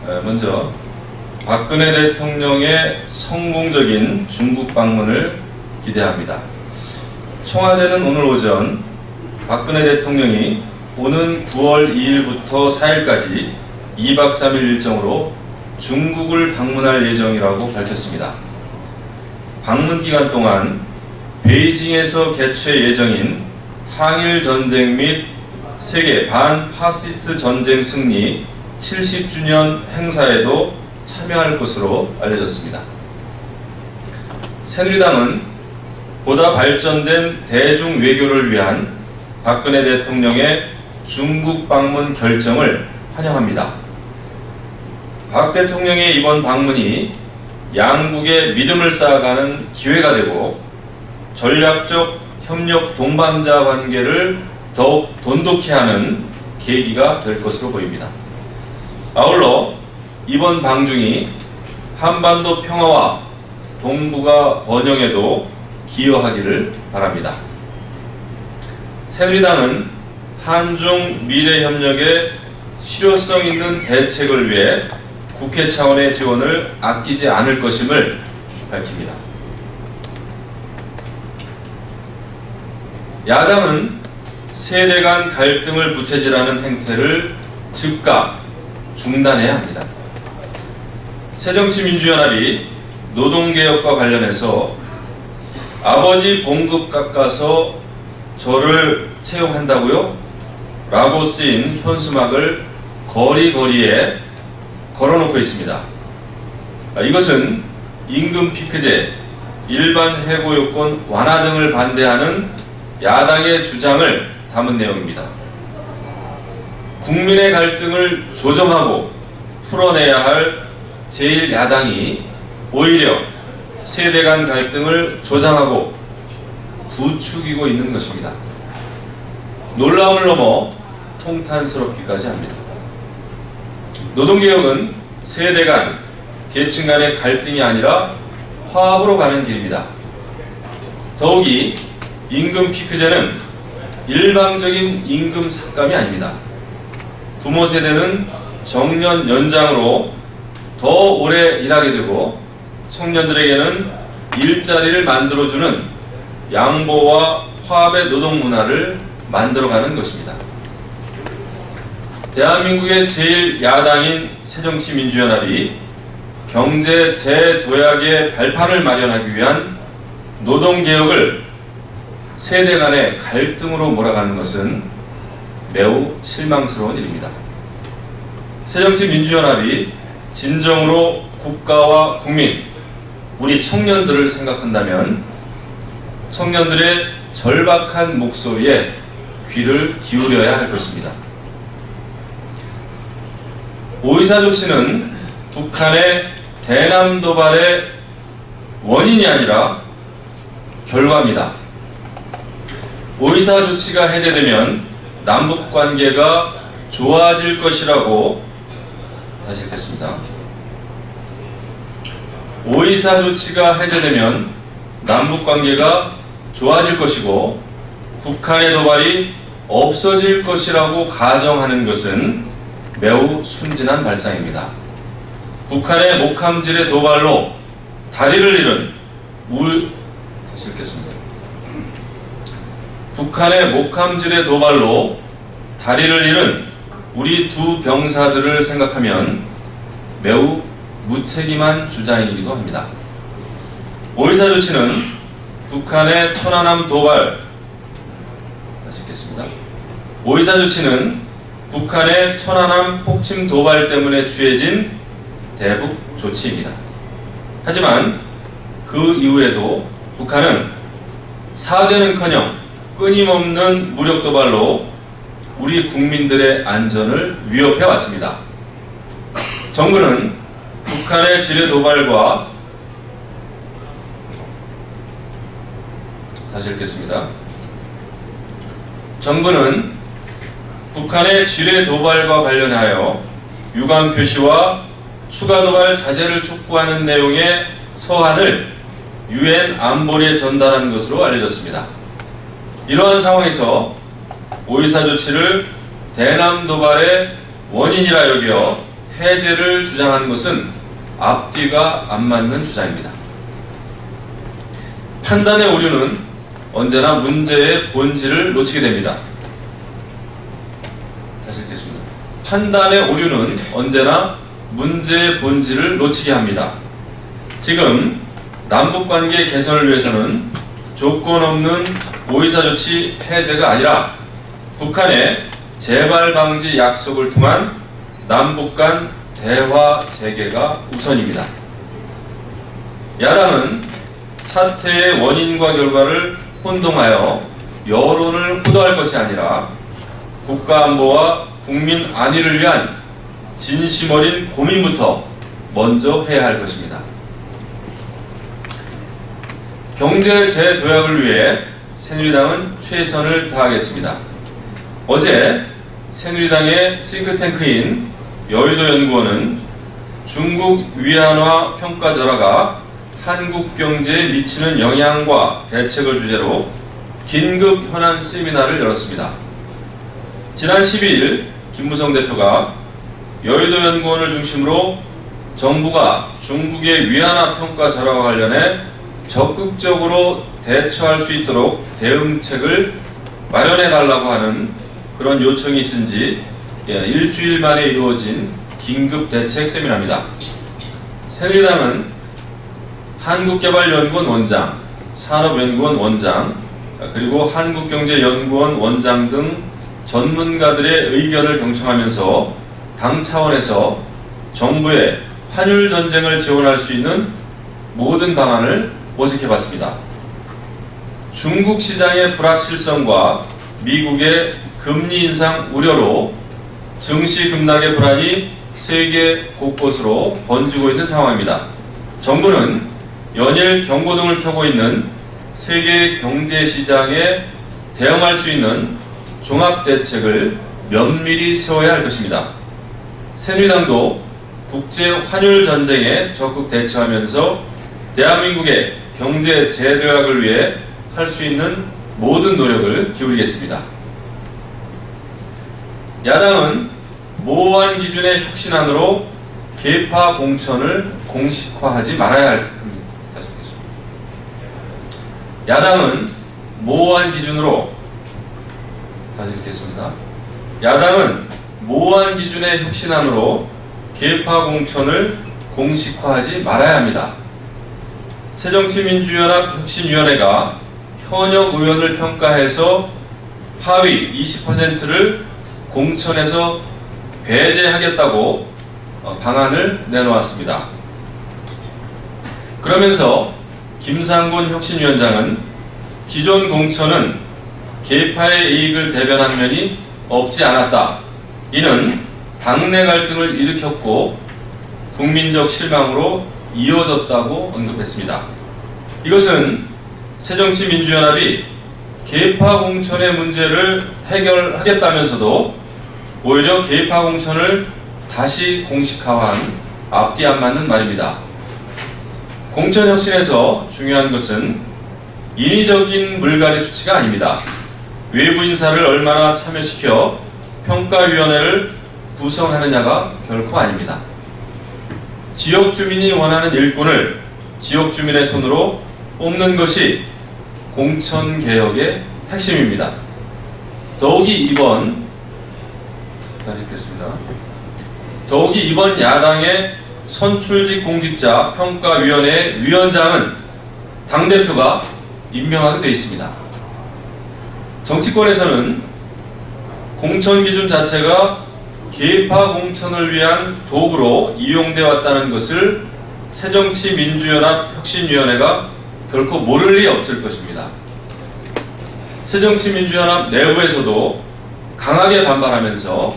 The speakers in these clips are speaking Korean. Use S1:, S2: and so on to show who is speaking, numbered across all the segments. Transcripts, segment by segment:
S1: 먼저 박근혜 대통령의 성공적인 중국 방문을 기대합니다. 청와대는 오늘 오전 박근혜 대통령이 오는 9월 2일부터 4일까지 2박 3일 일정으로 중국을 방문할 예정이라고 밝혔습니다. 방문 기간 동안 베이징에서 개최 예정인 항일전쟁 및 세계 반파시스트 전쟁 승리 70주년 행사에도 참여할 것으로 알려졌습니다. 새누리당은 보다 발전된 대중 외교를 위한 박근혜 대통령의 중국 방문 결정을 환영합니다. 박 대통령의 이번 방문이 양국의 믿음을 쌓아가는 기회가 되고 전략적 협력 동반자 관계를 더욱 돈독히 하는 계기가 될 것으로 보입니다. 아울러 이번 방중이 한반도 평화와 동북아 번영에도 기여하기를 바랍니다. 새누리당은 한중 미래협력의 실효성 있는 대책을 위해 국회 차원의 지원을 아끼지 않을 것임을 밝힙니다. 야당은 세대 간 갈등을 부채질하는 행태를 즉각 중단해야 합니다. 새정치민주연합이 노동개혁과 관련해서 아버지 봉급 깎아서 저를 채용한다고요? 라고 쓰인 현수막을 거리거리에 걸어놓고 있습니다. 이것은 임금 피크제, 일반 해고 요건 완화 등을 반대하는 야당의 주장을 담은 내용입니다. 국민의 갈등을 조정하고 풀어내야 할 제1야당이 오히려 세대 간 갈등을 조장하고 부추기고 있는 것입니다. 놀라움을 넘어 통탄스럽기까지 합니다. 노동개혁은 세대 간, 계층 간의 갈등이 아니라 화합으로 가는 길입니다. 더욱이 임금 피크제는 일방적인 임금 삭감이 아닙니다. 부모 세대는 정년 연장으로 더 오래 일하게 되고 청년들에게는 일자리를 만들어주는 양보와 화합의 노동 문화를 만들어가는 것입니다. 대한민국의 제1야당인 새정치민주연합이 경제 재도약의 발판을 마련하기 위한 노동개혁을 세대 간의 갈등으로 몰아가는 것은 매우 실망스러운 일입니다. 새정치민주연합이 진정으로 국가와 국민, 우리 청년들을 생각한다면 청년들의 절박한 목소리에 귀를 기울여야 할 것입니다. 오이사 조치는 북한의 대남 도발의 원인이 아니라 결과입니다. 오이사 조치가 해제되면 남북 관계가 좋아질 것이라고 다시 읽겠습니다. 오이사 조치가 해제되면 남북 관계가 좋아질 것이고 북한의 도발이 없어질 것이라고 가정하는 것은 매우 순진한 발상입니다. 북한의 목함질의 도발로 다리를 잃은 다시 읽겠습니다. 북한의 목함질의 도발로 다리를 잃은 우리 두 병사들을 생각하면 매우 무책임한 주장이기도 합니다. 오이사 조치는 북한의 천안함 도발, 다시 읽겠습니다. 오이사 조치는 북한의 천안함 폭침 도발 때문에 취해진 대북 조치입니다. 하지만 그 이후에도 북한은 사죄는커녕 끊임없는 무력 도발로 우리 국민들의 안전을 위협해 왔습니다. 정부는 북한의 지뢰 도발과 다시 읽겠습니다. 정부는 북한의 지뢰 도발과 관련하여 유감 표시와 추가 도발 자제를 촉구하는 내용의 서한을 유엔 안보리에 전달한 것으로 알려졌습니다. 이러한 상황에서 오이사 조치를 대남 도발의 원인이라 여겨 해제를 주장하는 것은 앞뒤가 안 맞는 주장입니다. 판단의 오류는 언제나 문제의 본질을 놓치게 됩니다. 다시 읽겠습니다. 판단의 오류는 언제나 문제의 본질을 놓치게 합니다. 지금 남북관계 개선을 위해서는 조건 없는 보이사조치 해제가 아니라 북한의 재발 방지 약속을 통한 남북 간 대화 재개가 우선입니다. 야당은 사태의 원인과 결과를 혼동하여 여론을 호도할 것이 아니라 국가안보와 국민 안위를 위한 진심 어린 고민부터 먼저 해야 할 것입니다. 경제 재도약을 위해 새누리당은 최선을 다하겠습니다. 어제 새누리당의 싱크탱크인 여의도연구원은 중국 위안화 평가절하가 한국 경제에 미치는 영향과 대책을 주제로 긴급 현안 세미나를 열었습니다. 지난 12일 김무성 대표가 여의도연구원을 중심으로 정부가 중국의 위안화 평가절하와 관련해 적극적으로 대처할 수 있도록 대응책을 마련해달라고 하는 그런 요청이 있은 지 일주일 만에 이루어진 긴급 대책 세미나입니다. 새누리당은 한국개발연구원 원장, 산업연구원 원장, 그리고 한국경제연구원 원장 등 전문가들의 의견을 경청하면서 당 차원에서 정부의 환율 전쟁을 지원할 수 있는 모든 방안을 모색해봤습니다. 중국 시장의 불확실성과 미국의 금리 인상 우려로 증시 급락의 불안이 세계 곳곳으로 번지고 있는 상황입니다. 정부는 연일 경고등을 켜고 있는 세계 경제 시장에 대응할 수 있는 종합대책을 면밀히 세워야 할 것입니다. 새누리당도 국제 환율 전쟁에 적극 대처하면서 대한민국의 경제 재도약을 위해 할 수 있는 모든 노력을 기울이겠습니다. 야당은 모호한 기준의 혁신안으로 계파 공천을 공식화하지 말아야 할 겁니다. 야당은 모호한 기준으로 다시 읽겠습니다. 야당은 모호한 기준의 혁신안으로 계파 공천을 공식화하지 말아야 합니다. 새정치민주연합 혁신위원회가 현역 의원을 평가해서 하위 20%를 공천에서 배제하겠다고 방안을 내놓았습니다. 그러면서 김상곤 혁신위원장은 기존 공천은 계파의 이익을 대변한 면이 없지 않았다. 이는 당내 갈등을 일으켰고 국민적 실망으로 이어졌다고 언급했습니다. 이것은 새정치민주연합이 계파 공천의 문제를 해결하겠다면서도 오히려 계파 공천을 다시 공식화한 앞뒤 안 맞는 말입니다. 공천 혁신에서 중요한 것은 인위적인 물갈이 수치가 아닙니다. 외부 인사를 얼마나 참여시켜 평가위원회를 구성하느냐가 결코 아닙니다. 지역 주민이 원하는 일꾼을 지역 주민의 손으로 뽑는 것이 공천 개혁의 핵심입니다. 더욱이 이번 야당의 선출직 공직자 평가위원회 위원장은 당대표가 임명하게 되어 있습니다. 정치권에서는 공천 기준 자체가 계파 공천을 위한 도구로 이용되어 왔다는 것을 새정치민주연합 혁신위원회가 결코 모를 리 없을 것입니다. 새정치민주연합 내부에서도 강하게 반발하면서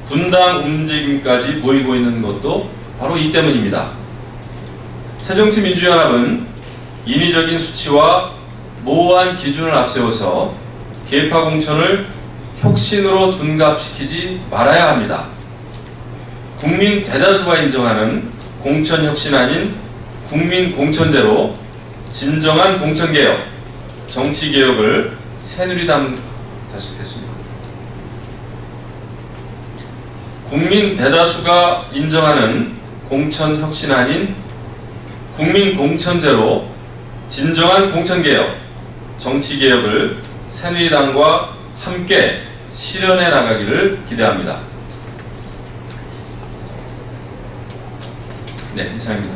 S1: 분당 움직임까지 보이고 있는 것도 바로 이 때문입니다. 새정치민주연합은 인위적인 수치와 모호한 기준을 앞세워서 계파 공천을 혁신으로 둔갑시키지 말아야 합니다. 국민 대다수가 인정하는 공천 혁신안인 국민공천제로 진정한 공천개혁, 정치개혁을 새누리당 다시 읽겠습니다. 국민 대다수가 인정하는 공천혁신안인 국민공천제로 진정한 공천개혁, 정치개혁을 새누리당과 함께 실현해 나가기를 기대합니다. 네, 이상입니다.